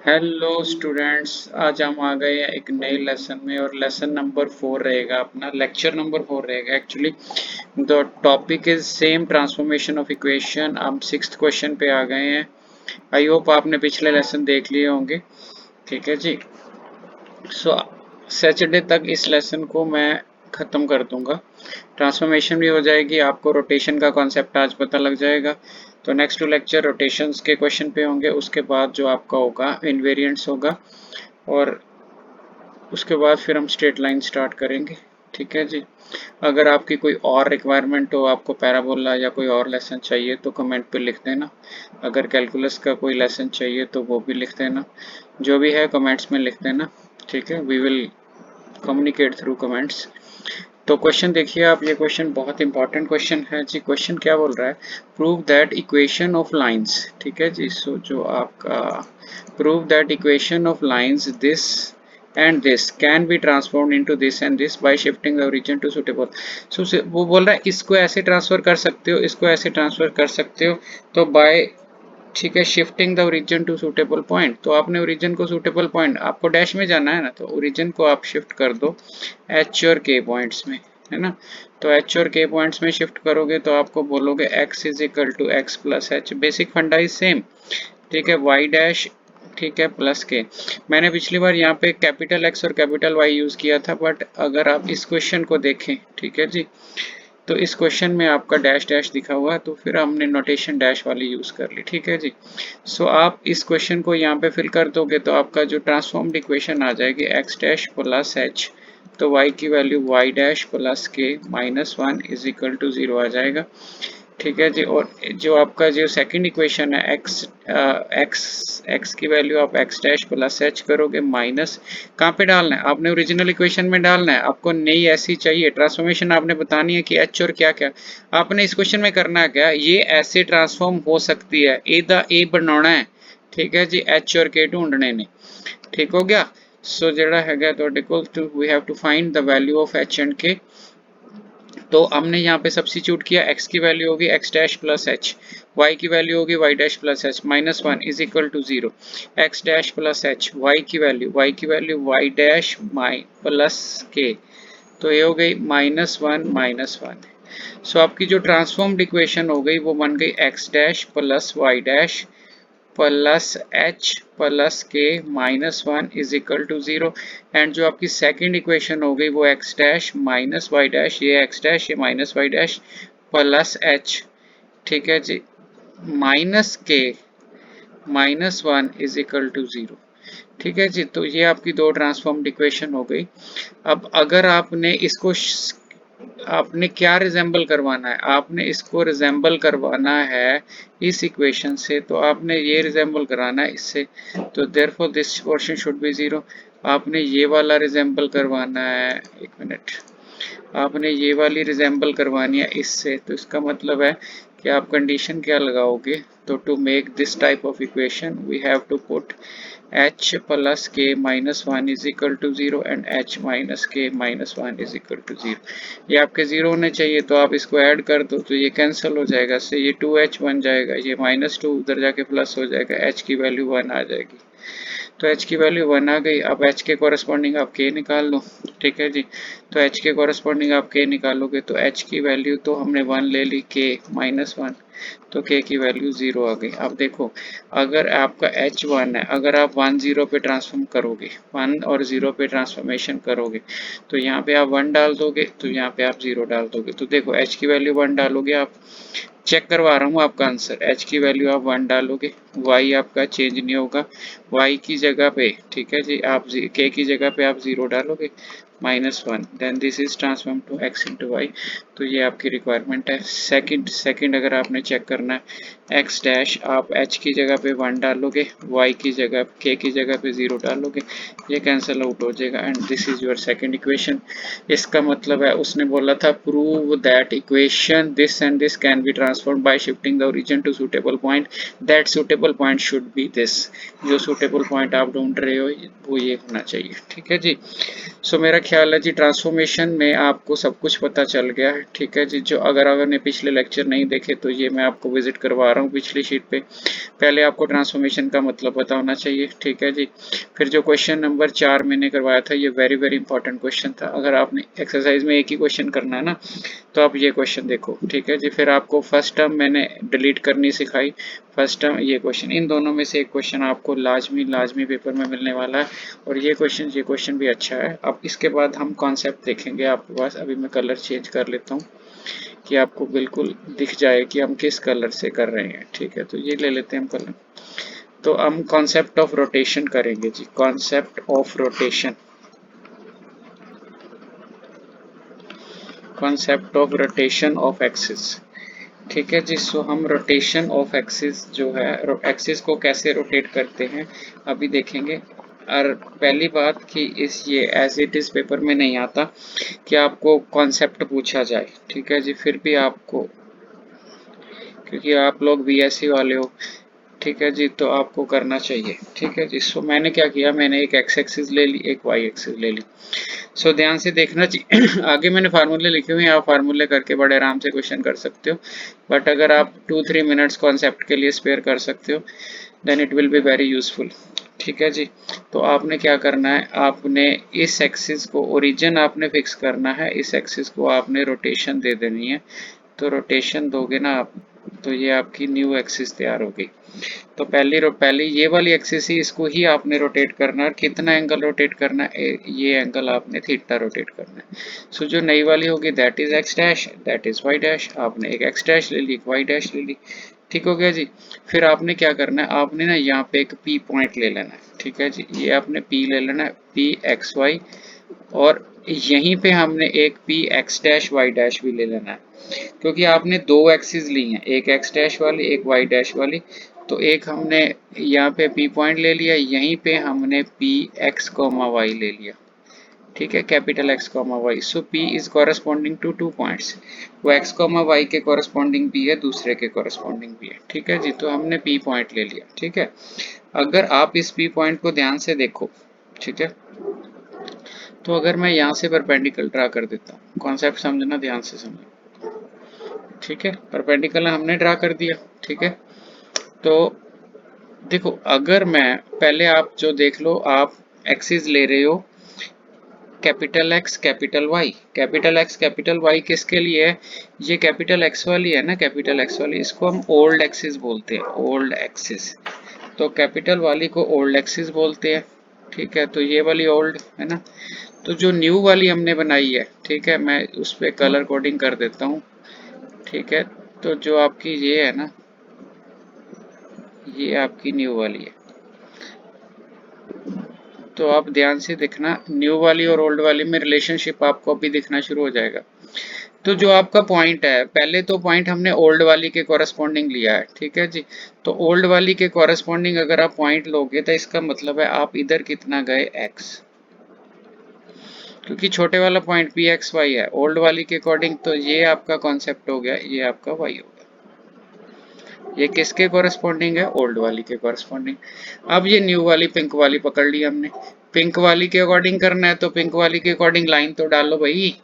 Hello students, आज हम आ गए हैं एक नए लेसन में और लेसन नंबर 4 रहेगा, अपना लेक्चर नंबर 4 रहेगा actually. The topic is same, transformation of equation. हम 6th क्वेश्चन पे आ गए हैं। आई होप आपने पिछले लेसन देख लिए होंगे। ठीक है जी। सो सैटरडे तक इस लेसन को मैं ख़त्म कर दूंगा। ट्रांसफॉर्मेशन भी हो जाएगी, आपको रोटेशन का कॉन्सेप्ट आज पता लग जाएगा। तो नेक्स्ट टू लेक्चर रोटेशंस के क्वेश्चन पे होंगे, उसके बाद जो आपका होगा इनवेरिएंट्स होगा, और उसके बाद फिर हम स्ट्रेट लाइन स्टार्ट करेंगे। ठीक है जी। अगर आपकी कोई और रिक्वायरमेंट हो, आपको पैराबोला या कोई और लेसन चाहिए तो कमेंट पे लिख देना। अगर कैलकुलस का कोई लेसन चाहिए तो वो भी लिख देना। जो भी है कमेंट्स में लिख देना। ठीक है, we will communicate through comments. तो क्वेश्चन देखिए आप, ये क्वेश्चन बहुत इंपॉर्टेंट क्वेश्चन है जी। क्वेश्चन क्या बोल रहा है? Prove that equation of lines. ठीक है जी। सो जो आपका prove that equation of lines this and this can be transformed into this and this by shifting the origin to suitable. So वो बोल रहा है इसको ऐसे ट्रांसफर कर सकते हो, इसको ऐसे ट्रांसफर कर सकते हो, तो बाय, ठीक है, shifting the origin to suitable point. तो आपने ओरिजिन को सूटेबल पॉइंट, आपको डैश में जाना है ना, तो ओरिजिन को आप शिफ्ट कर दो एच और के पॉइंट्स में, है ना। तो एच और के पॉइंट्स में शिफ्ट करोगे तो आपको बोलोगे x is equal to X plus H. Basic funda is same. ठीक है, y डैश, ठीक है, प्लस के। मैंने पिछली बार यहाँ पे कैपिटल X और कैपिटल Y यूज किया था, बट अगर आप इस क्वेश्चन को देखें, ठीक है जी, तो इस क्वेश्चन में आपका डैश डैश दिखा हुआ है, तो फिर हमने नोटेशन डैश वाली यूज कर ली। ठीक है जी। सो आप इस क्वेश्चन को यहाँ पे फिल कर दोगे तो आपका जो ट्रांसफॉर्म्ड इक्वेशन आ जाएगी एक्स डैश प्लस एच, तो y की value y dash plus K minus 1 is equal to 0 आ जाएगा। ठीक है जी। और जो आपका जो सेकंड इक्वेशन है x की वैल्यू आप x डैश प्लस एच करोगे, माइनस कहाँ पे डालना है? आपने ओरिजिनल इक्वेशन में डालना है। आपको नई ऐसी चाहिए ट्रांसफॉर्मेशन, आपने बतानी है कि h और क्या क्या। आपने इस क्वेश्चन में करना है क्या, ये ऐसे ट्रांसफॉर्म हो सकती है, ए बनाना है। ठीक है जी, h और k ढूंढने ने। ठीक हो गया। सो ਜਿਹੜਾ ਹੈਗਾ ਤੁਹਾਡੇ ਕੋਲ, we have to find the value of h and k। तो हमने यहाँ पे सब्स्टिट्यूट किया, x की वैल्यू होगी x dash plus h, y की वैल्यू होगी y dash plus h, minus 1 is equal to 0। x dash plus h, y की value y dash my plus k, तो ये हो गई माइनस 1 माइनस 1। सो आपकी जो ट्रांसफॉर्म्ड इक्वेशन हो गई वो बन गई x dash plus y dash plus H plus K minus 1 is equal to 0। And जो आपकी सेकंड इक्वेशन हो गई वो X dash minus Y dash, ये एक्स डैश ये minus Y dash plus H, ठीक है जी, minus K minus 1 is equal to 0। ठीक है जी। तो ये आपकी दो ट्रांसफॉर्म्ड इक्वेशन हो गई। अब अगर आपने इसको आपने क्या रिजेंबल करवाना है, आपने इसको रिजेंबल करवाना है इस इक्वेशन से, तो आपने ये रिजेंबल कराना है इससे, तो therefore this portion should be 0। आपने ये वाला रिजेंबल करवाना है, एक मिनट, आपने ये वाली रिजेंबल करवानी है इससे, तो इसका मतलब है कि आप कंडीशन क्या लगाओगे, तो to make this type of equation we have to put h plus K minus 1 is equal to 0 and h minus K minus 1 is equal to 0। ये आपके 0 होने चाहिए, तो आप इसको ऐड कर दो तो ये कैंसिल हो जाएगा, से ये 2h बन जाएगा, ये माइनस 2 उधर जाके प्लस हो जाएगा, h की वैल्यू 1 आ जाएगी। तो h की वैल्यू 1 आ गई। अब h के कॉरेस्पॉन्डिंग आप k निकाल लो। ठीक है जी। तो h के कॉरेस्पॉन्डिंग आप k निकालोगे तो h की वैल्यू तो हमने 1 ले ली, k माइनस 1, तो k की वैल्यू 0 आ गई। अब देखो, अगर आपका h 1 है, अगर आप 1 0 पे ट्रांसफॉर्म करोगे, 1 और 0 पे ट्रांसफॉर्मेशन करोगे, तो यहाँ पे आप 1 डाल दोगे, तो यहाँ पे आप 0 डाल दोगे। तो देखो h की वैल्यू 1 डालोगे आप, चेक करवा रहा हूँ आपका आंसर, h की वैल्यू आप 1 डालोगे, y आपका चेंज नहीं होगा, y की जगह पे, ठीक है जी, आप k की जगह पे आप 0 डालोगे, minus 1, then this is transform to x into y. तो ये आपकी रिक्वायरमेंट है। सेकंड अगर आपने चेक करना है, x डैश आप h की जगह पे 1 डालोगे, y की जगह k की जगह पे 0 डालोगे, ये कैंसिल आउट हो जाएगा and this is your second equation. इसका मतलब है उसने बोला था prove that equation this and this can be transform by shifting the origin to suitable point, that suitable point should be this. जो सुटेबल पॉइंट आप ढूंढ रहे हो वो ये होना चाहिए, ठीक है जी। सो मेरा ख्याल है जी ट्रांसफॉर्मेशन में आपको सब कुछ पता चल गया है, ठीक है जी। जो अगर आपने पिछले लेक्चर नहीं देखे तो ये मैं आपको विजिट करवा रहा हूँ पिछली शीट पे। पहले आपको ट्रांसफॉर्मेशन का मतलब पता होना चाहिए, ठीक है जी। फिर जो क्वेश्चन नंबर 4 मैंने करवाया था ये वेरी वेरी इंपॉर्टेंट क्वेश्चन था। अगर आपने एक्सरसाइज में एक ही क्वेश्चन करना है ना तो आप ये क्वेश्चन देखो, ठीक है जी। फिर आपको फर्स्ट टर्म मैंने डिलीट करनी सिखाई, फर्स्ट टर्म ये क्वेश्चन, इन दोनों में से एक क्वेश्चन आपको लाजमी पेपर में मिलने वाला है। और ये क्वेश्चन भी अच्छा है। अब इसके बाद हम कॉन्सेप्ट देखेंगे आपके पास। अभी मैं कलर चेंज कर लेता हूँ कि आपको बिल्कुल दिख जाए कि हम किस कलर से कर रहे हैं, ठीक है। तो ये ले लेते हैं हम कलर। तो हम कॉन्सेप्ट ऑफ रोटेशन करेंगे जी, concept of rotation, concept of rotation of axis, ठीक है जी। सो हम रोटेशन ऑफ एक्सिस जो है, एक्सिस को कैसे रोटेट करते हैं अभी देखेंगे। और पहली बात कि इस ये एज इट इज पेपर में नहीं आता कि आपको कॉन्सेप्ट पूछा जाए, ठीक है जी। फिर भी आपको, क्योंकि आप लोग बीएससी वाले हो, ठीक है जी, तो आपको करना चाहिए, ठीक है जी। सो मैंने क्या किया, मैंने एक एक्स एक्सिस ले ली, एक वाई एक्सिस ले ली। सो ध्यान से देखना चाहिए। आगे मैंने फार्मूले लिखे हुए हैं, आप फार्मूले करके बड़े आराम से क्वेश्चन कर सकते हो। बट अगर आप 2-3 मिनट्स कॉन्सेप्ट के लिए स्पेयर कर सकते हो then it will be very useful, ठीक है जी। तो आपने क्या करना है, आपने इस एक्सिस को ओरिजिन आपने फिक्स करना है, इस एक्सिस को आपने रोटेशन दे देनी है। तो रोटेशन दोगे ना आप तो ये आपकी न्यू एक्सिस तैयार होगी। तो पहली ये वाली एक्सिस ही, इसको ही आपने रोटेट करना है। कितना एंगल रोटेट करना है, ये एंगल आपने थीटा रोटेट करना है। सो जो नई वाली होगी that is x dash, that is y dash. आपने एक एक्स डैश ले ली, एक वाई डैश ले ली, ठीक हो गया जी। फिर आपने क्या करना है, आपने ना यहाँ पे एक पी पॉइंट ले लेना है, ठीक है जी। ये आपने पी ले लेना है, पी एक्स वाई, और यहीं पे हमने एक p x dash y dash भी ले लेना है, क्योंकि आपने दो एक्सिस ली हैं, एक एक्स डैश वाली, एक वाई डैश वाली। तो एक हमने यहाँ पे पी पॉइंट ले लिया, यहीं पे हमने पी एक्स कॉमा वाई ले लिया, ठीक है, capital x comma y. So p is corresponding to 2 points, वो एक्स कॉमा वाई के कॉरेस्पॉन्डिंग भी है, दूसरे के कॉरेस्पॉन्डिंग भी है, ठीक है जी। तो हमने पी पॉइंट ले लिया, ठीक है। अगर आप इस पी पॉइंट को ध्यान से देखो, ठीक है, तो अगर मैं यहाँ से परपेंडिकुलर ड्रा कर देता हूँ, कॉन्सेप्ट समझना, ध्यान से समझो, ठीक है। परपेंडिकुलर हमने ड्रा कर दिया, ठीक है। तो देखो, अगर मैं पहले, आप जो देख लो, आप एक्सिस ले रहे हो capital x capital y, capital x capital y किसके लिए है, ये कैपिटल एक्स वाली है ना, कैपिटल एक्स वाली, इसको हम ओल्ड एक्सिस बोलते हैं, ओल्ड एक्सिस। तो कैपिटल वाली को ओल्ड एक्सिस बोलते हैं, ठीक है। तो ये वाली ओल्ड है ना। तो जो न्यू वाली हमने बनाई है, ठीक है, मैं उस पर कलर कोडिंग कर देता हूँ, ठीक है। तो जो आपकी ये है ना, ये आपकी न्यू वाली है। तो आप ध्यान से देखना, न्यू वाली और ओल्ड वाली में रिलेशनशिप आपको अभी दिखना शुरू हो जाएगा। तो जो आपका पॉइंट है, पहले तो पॉइंट हमने ओल्ड वाली के कॉरेस्पॉन्डिंग लिया है, ठीक है जी। तो ओल्ड वाली के कॉरेस्पॉन्डिंग अगर आप पॉइंट लोगे तो इसका मतलब है आप इधर कितना गए, एक्स, क्योंकि छोटे वाला पॉइंट पी एक्स वाई है ओल्ड वाली के अकॉर्डिंग। तो ये आपका कॉन्सेप्ट हो गया, ये आपका वाई हो गया। ये किसके कॉरेस्पॉन्डिंग है, ओल्ड वाली के कॉरेस्पॉन्डिंग। अब ये न्यू वाली पिंक वाली पकड़ ली हमने, पिंक वाली के अकॉर्डिंग करना है तो पिंक वाली के अकॉर्डिंग लाइन तो डालो भाई,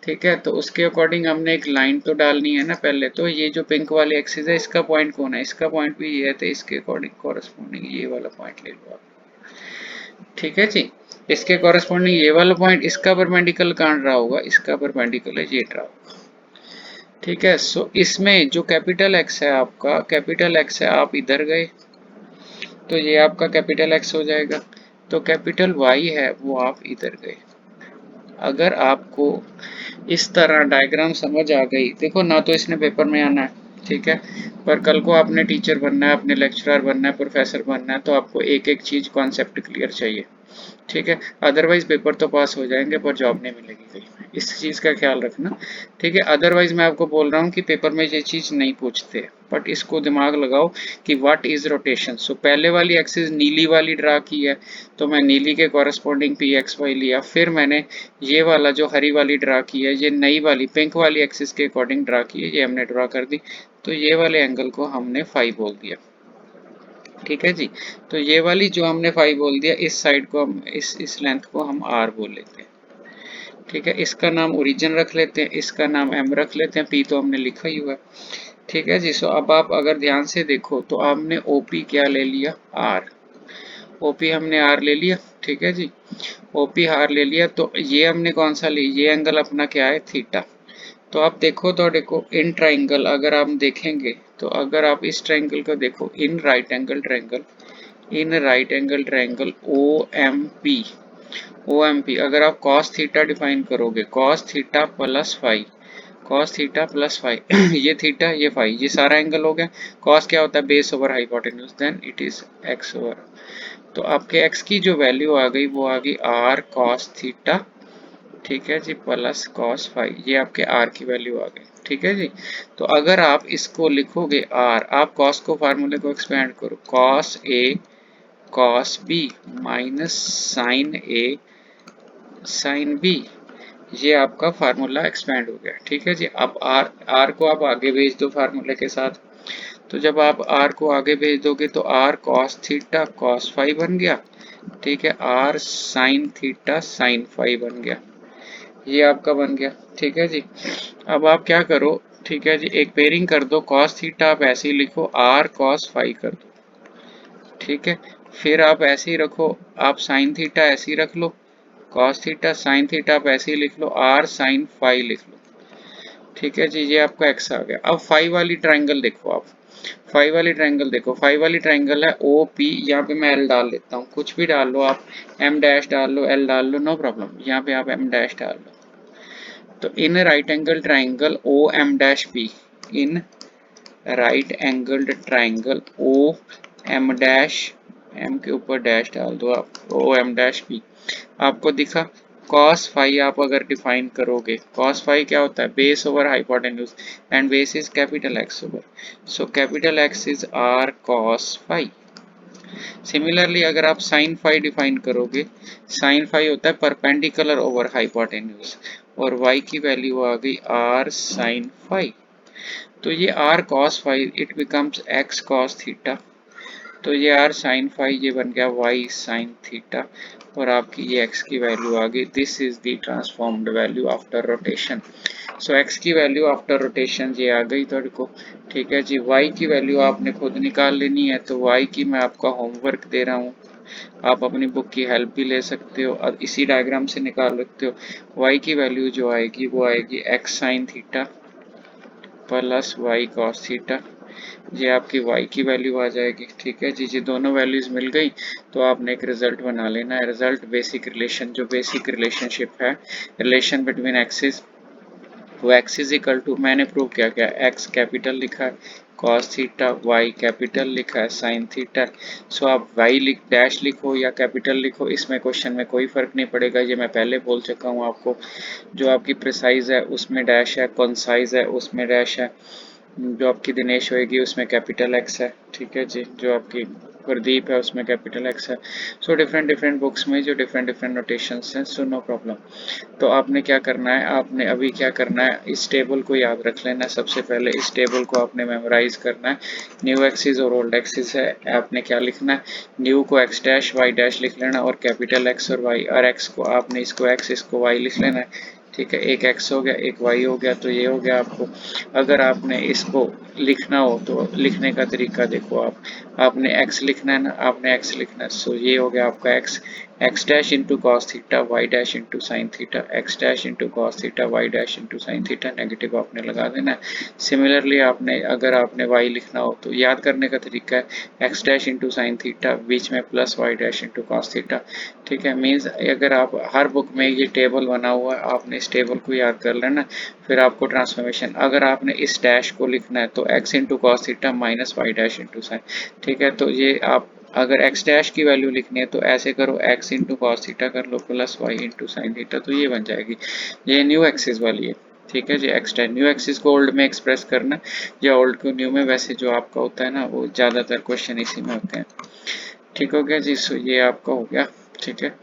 ठीक है। तो उसके अकॉर्डिंग हमने एक लाइन तो डालनी है ना पहले। तो ये जो पिंक वाली एक्सिस है, इसका पॉइंट कौन है, इसका पॉइंट भी ये है, तो इसके अकॉर्डिंग कॉरेस्पॉन्डिंग ये वाला पॉइंट ले लो आप, ठीक है जी। इसके कॉरेस्पॉन्डिंग ये वाला पॉइंट, इसका परपेंडिकुलर कहाँ रहा होगा, इसका परपेंडिकुलर ये रहा होगा, ठीक है। सो इसमें जो कैपिटल एक्स है, आपका कैपिटल एक्स है, आप इधर गए तो ये आपका कैपिटल एक्स हो जाएगा। तो कैपिटल वाई है वो आप इधर गए। अगर आपको इस तरह डायग्राम समझ आ गई, देखो ना तो इसने पेपर में आना है, ठीक है, पर कल को आपने टीचर बनना है, अपने लेक्चरर बनना है, प्रोफेसर बनना है, तो आपको एक एक चीज कॉन्सेप्ट क्लियर चाहिए। ठीक है, अदरवाइज पेपर तो पास हो जाएंगे पर जॉब नहीं मिलेगी कहीं, इस चीज़ का ख्याल रखना। ठीक है, अदरवाइज मैं आपको बोल रहा हूँ कि पेपर में ये चीज़ नहीं पूछते, बट इसको दिमाग लगाओ कि व्हाट इज रोटेशन। सो पहले वाली एक्सिस नीली वाली ड्रा की है, तो मैं नीली के कॉरेस्पॉन्डिंग पी एक्स वाई लिया, फिर मैंने ये वाला जो हरी वाली ड्रा की है, ये नई वाली पिंक वाली एक्सिस के अकॉर्डिंग ड्रा की है, ये हमने ड्रा कर दी, तो ये वाले एंगल को हमने फाई बोल दिया। ठीक है जी, तो ये वाली जो हमने फाई बोल दिया, इस साइड को हम इस लेंथ को हम आर बोल लेते हैं। ठीक है, इसका नाम ओरिजिन रख लेते हैं, इसका नाम एम रख लेते हैं, पी तो हमने लिखा ही हुआ है। ठीक है जी, सो अब आप अगर ध्यान से देखो तो आपने ओपी क्या ले लिया, आर। ओपी हमने आर ले लिया। ठीक है जी, ओपी आर ले लिया, तो ये हमने कौन सा लिया, ये एंगल अपना क्या है, थीटा। तो आप देखो, तो देखो इन ट्राइंगल अगर आप देखेंगे, तो अगर आप इस ट्राइंगल को देखो, in right angle triangle, in right angle triangle o m p, अगर आप कॉस थीटा डिफाइन करोगे, cos theta plus phi, cos theta plus phi ये थीटा ये फाई, ये सारा एंगल हो गया। कॉस क्या होता है, base over hypotenuse, then it is x over. तो आपके एक्स की जो वैल्यू आ गई वो आ गई आर कॉस थीटा, ठीक है जी, प्लस कॉस फाई, ये आपके आर की वैल्यू आ गई। ठीक है जी, तो अगर आप इसको लिखोगे आर, आप कॉस को फार्मूले को एक्सपेंड करो, cos A cos B minus sign A sine B, ये आपका फार्मूला एक्सपेंड हो गया। ठीक है जी, अब आर को आप आगे भेज दो फार्मूले के साथ, तो जब आप आर को आगे भेज दोगे तो r cos theta cos phi बन गया। ठीक है, r sine theta sine phi बन गया, ये आपका बन गया। ठीक है जी, अब आप क्या करो, ठीक है जी, एक पेयरिंग कर दो, कॉस थीटा आप ऐसे ही लिखो, आर कॉस फाई कर दो। ठीक है, फिर आप ऐसे ही रखो, आप साइन थीटा ऐसे ही रख लो, कॉस थीटा साइन थीटा आप ऐसे ही लिख लो, आर साइन फाई लिख लो। ठीक है जी, ये आपका एक्स आ गया। अब फाई वाली ट्राइंगल देखो, आप फाई वाली ट्राइंगल देखो, फाई वाली ट्राइंगल है ओ पी, यहाँ पे मैं एल डाल लेता हूँ, कुछ भी डाल लो आप, एम डैश डाल लो, एल डाल लो, नो प्रॉब्लम, यहाँ पे आप एम डैश डाल लो। तो in right angle triangle o m dash p, in right angled triangle o m dash, m के ऊपर डैश डाल दो आप, ओ एम डैश पी, आपको दिखा। कॉस फाई आप अगर डिफाइन करोगे, कॉस फाई क्या होता है, base over hypotenuse, and base is capital x over, so capital x is r cos phi. Similarly अगर आप साइन फाई डिफाइन करोगे, साइन फाई होता है परपेंडिकुलर ओवर हाइपोटेन्यूज, और वाई की वैल्यू आ गई आर साइन फाई, तो ये r cos phi it becomes x cos theta, तो ये आर साइन फाई ये बन गया वाई साइन थीटा, और आपकी ये एक्स की वैल्यू आ गई। This is the transformed value after rotation. So x की वैल्यू आफ्टर रोटेशन ये आ गई थोड़ी को। ठीक है जी, वाई की वैल्यू आपने खुद निकाल लेनी है, तो वाई की मैं आपका होमवर्क दे रहा हूँ, आप अपनी बुक की हेल्प भी ले सकते हो और इसी डायग्राम से निकाल सकते हो। वाई की वैल्यू जो आएगी वो आएगी x sine theta plus y cos theta, ये आपकी y की वैल्यू आ जाएगी। ठीक है जी, ये दोनों वैल्यूज मिल गई, तो आपने एक रिजल्ट बना लेना है। रिजल्ट बेसिक रिलेशन, जो बेसिक रिलेशनशिप है रिलेशन बिटवीन एक्सिस, वो एक्स इज इक्वल टू, मैंने प्रूव किया क्या, एक्स कैपिटल लिखा है, कॉस थीटा, वाई कैपिटल लिखा है, साइन थीटा। सो आप वाई डैश लिखो या कैपिटल लिखो, इसमें क्वेश्चन में कोई फर्क नहीं पड़ेगा, ये मैं पहले बोल चुका हूँ आपको। जो आपकी प्रिसाइज है उसमें डैश है, कॉन्साइज है उसमें डैश है, जो आपकी दिनेश होएगी उसमें कैपिटल एक्स है। ठीक है जी, जो आपकी प्रदीप है उसमें कैपिटल एक्स है। सो डिफरेंट डिफरेंट बुक्स में जो डिफरेंट डिफरेंट नोटेशंस हैं, सो नो प्रॉब्लम। तो आपने क्या करना है, आपने अभी क्या करना है, इस टेबल को याद रख लेना है। सबसे पहले इस टेबल को आपने मेमोराइज करना है। न्यू एक्सिस और ओल्ड एक्सिस है, आपने क्या लिखना है, न्यू को एक्स डैश वाई डैश लिख लेना, और कैपिटल एक्स और वाई, और एक्स को आपने इसको एक्स इसको वाई लिख लेना है। ठीक है, एक एक्स हो गया एक वाई हो गया, तो ये हो गया आपको। अगर आपने इसको लिखना हो तो लिखने का तरीका देखो, आपने एक्स लिखना है ना, आपने एक्स लिखना है, सो ये हो गया आपका x, x dash into cos theta y dash into sine theta, x dash into cos theta y dash into sine theta, negative आपने लगा देना है। सिमिलरली आपने अगर आपने वाई लिखना हो तो याद करने का तरीका है, X dash into sine theta बीच में plus Y dash into cos theta. ठीक है, मीन्स अगर आप हर बुक में ये टेबल बना हुआ है, आपने इस टेबल को याद कर लेना, फिर आपको ट्रांसफॉर्मेशन, अगर आपने इस डैश को लिखना है तो x into cos theta minus Y dash into sine. ठीक है, तो ये आप अगर x डैश की वैल्यू लिखनी है तो ऐसे करो, x इंटू कॉस थीटा कर लो plus y into sine theta, तो ये बन जाएगी। ये न्यू एक्सिस वाली है, ठीक है जी। x डैश न्यू एक्सिस को ओल्ड में एक्सप्रेस करना या ओल्ड को न्यू में, वैसे जो आपका होता है ना वो ज़्यादातर क्वेश्चन इसी में होते हैं। ठीक हो गया जी। सो ये आपका हो गया, ठीक है।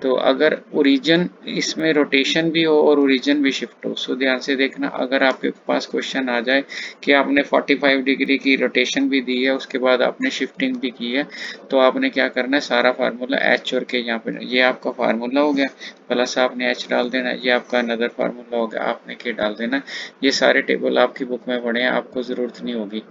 तो अगर ओरिजिन इसमें रोटेशन भी हो और ओरिजिन भी शिफ्ट हो, सो ध्यान से देखना, अगर आपके पास क्वेश्चन आ जाए कि आपने 45 डिग्री की रोटेशन भी दी है, उसके बाद आपने शिफ्टिंग भी की है, तो आपने क्या करना है, सारा फार्मूला एच और के यहाँ पे, ये आपका फार्मूला हो गया, प्लस आपने एच डाल देना, ये आपका अनदर फार्मूला हो गया, आपने के डाल देना। ये सारे टेबल आपकी बुक में पड़े हैं, आपको ज़रूरत नहीं होगी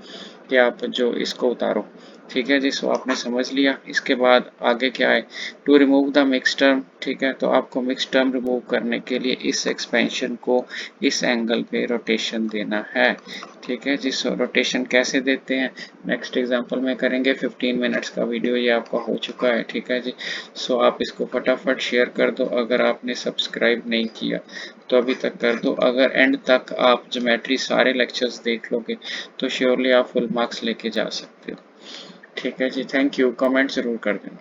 कि आप जो इसको उतारो। ठीक है जी। सो आपने समझ लिया। इसके बाद आगे क्या है, to remove the mix term, ठीक है। तो आपको मिक्स टर्म रिमूव करने के लिए इस एक्सपेंशन को इस एंगल पे रोटेशन देना है, ठीक है जी। सो रोटेशन कैसे देते हैं नेक्स्ट एग्जांपल में करेंगे। 15 मिनट्स का वीडियो ये आपका हो चुका है, ठीक है जी। सो आप इसको फटाफट शेयर कर दो, अगर आपने सब्सक्राइब नहीं किया तो अभी तक कर दो। अगर एंड तक आप ज्योमेट्री सारे लेक्चर्स देख लोगे तो श्योरली आप फुल मार्क्स लेके जा सकते हो, ठीक है जी। थैंक यू, कमेंट ज़रूर कर देना।